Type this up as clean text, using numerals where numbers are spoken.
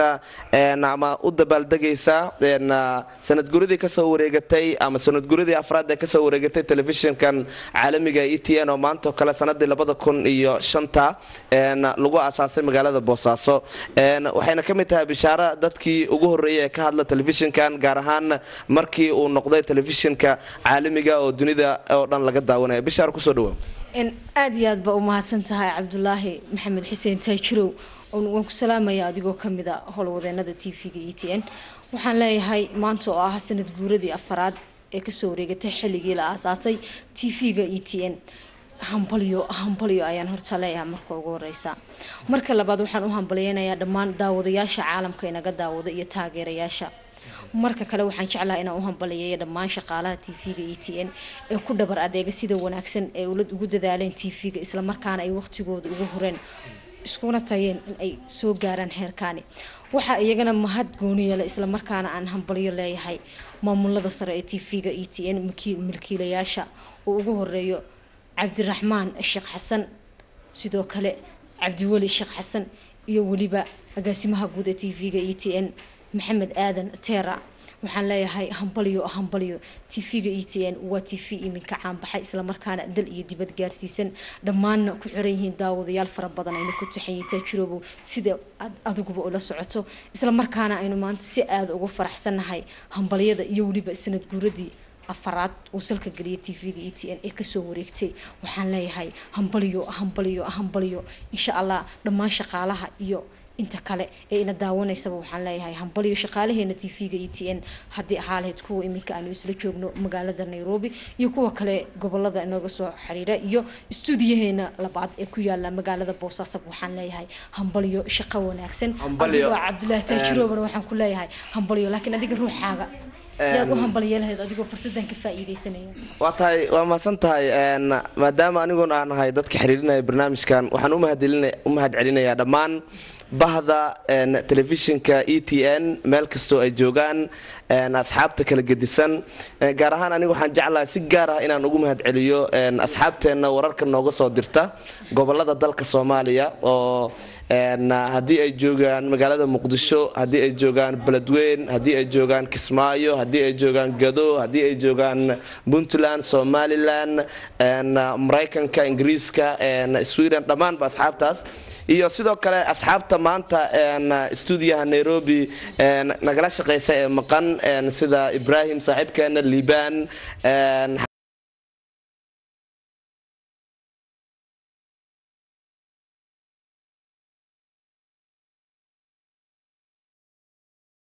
ama u dabaaldegaysa sanad guridii ka soo wareegatay ama sanad guridii afraad ee ka soo wareegatay telefishinkan caalamiga ETN oo maanta kala sanadii 2005 lagu aasaasay magaalada Boosaaso waxayna ka mid tahay bishaara dadkii ugu horeeyay ee ka hadla telefishinkan gaar ahaan markii uu noqday telefishinka caalamiga oo dunida oo dhan laga daawanayo bishaar ku soo dhawaad aad iyo aad ba u mahadsan tahay Cabdullaahi Maxamed Xuseen Taajirow oo ku salaamaya adigoo kamid ah howlwadeenada TV-ga ETN waxaan leeyahay maanta oo ah sanad guuradii afraad ee ka soo wareegatay xilligii la aasaasay TV-ga ETN hambalyo ayaan horta leeyahay marka ugu horeysa marka labaad waxaan u hambaleynayaa dhammaan daawadayaasha caalamka inaga daawada iyo taageerayaasha marka kale waxaan jeclahay inaan u hambaliyeeyo dhammaan shaqaalaha TV-ga ETN ee ku dhabar adeega sida wanaagsan ee ugu dadaaleen TV-ga isla markaana ay waqtigooda ugu horeen iskuna tayeen in ay soo gaaraan heerkaani waxa iyagana mahad gooniya leh isla markaana aan hambalyo leeyahay maamulada sare ee TV-ga ETN milkiilayaasha oo ugu horeeyo Cabdiraxmaan Sheekh Xasan sidoo kale Cabdiwali Sheekh Xasan iyo waliba agaasimaha guud ee TV-ga ETN Maxamed Aadan Teera waxaan leeyahay hambalyo TV-ga ETN waa TV iminka caan baxay isla markaana dal iyo dibad gaarsiisan dhammaan ku xiran yihiin daawadayaal fara badan ay ku taxayeen Taajirow sida adiguba ula socoto isla markaana aynu maanta si aad ugu faraxsanahay hambalyada iyo waliba sanad guuradii afraad oo salka galiyay TV-ga ETN ee ka soo wareegtay waxaan leeyahay hambalyo insha Allah dhammaan shaqaalaha iyo inta kale ee ina daawanaysa waxaan leeyahay hambalyo shaqaalaheena TV-ga ETN hadii xaalad kuwa iminka aan isla joogno magaalada Nairobi iyo kuwa kale gobolada inaga soo xiriira iyo stuudiyaheena labaad ee ku yaala magaalada Boosaaso waxaan leeyahay hambalyo shaqo wanaagsan Cabdullaahi Taajirow waxaan ku leeyahay hambalyo laakiin adiga ruuxaaga yaad u hambalyeelahayd adigoo fursadan ka faa'iideysanaya waa maasan tahay maadaama anigoon aan ahay dadka xiriirinaya barnaamijkan waxaan u mahad celinayaa dhammaan bahda telefishinka ETN meel kastoo ay joogaan asxaabta kala gedisan gaar ahaan anigu waxaan jeclahay si gaar ah inaan ugu mahad celiyo asxaabteena wararka nooga soo dirta gobolada dalka Soomaaliya oo haddii ay joogaan magaalada Muqdisho haddii ay joogaan Beledweyne haddii ay joogaan Kismaayo haddii ay joogaan Gado haddii ay joogaan Puntland Somaliland Mareykanka Ingiriiska Sweden dhammaan ba asxaabtaas iyo sidoo kale asxaabta maanta stuudiyaha Nairobi nagala shaqeysay ee maqan sida Ibrahim saaxiibkeena Liban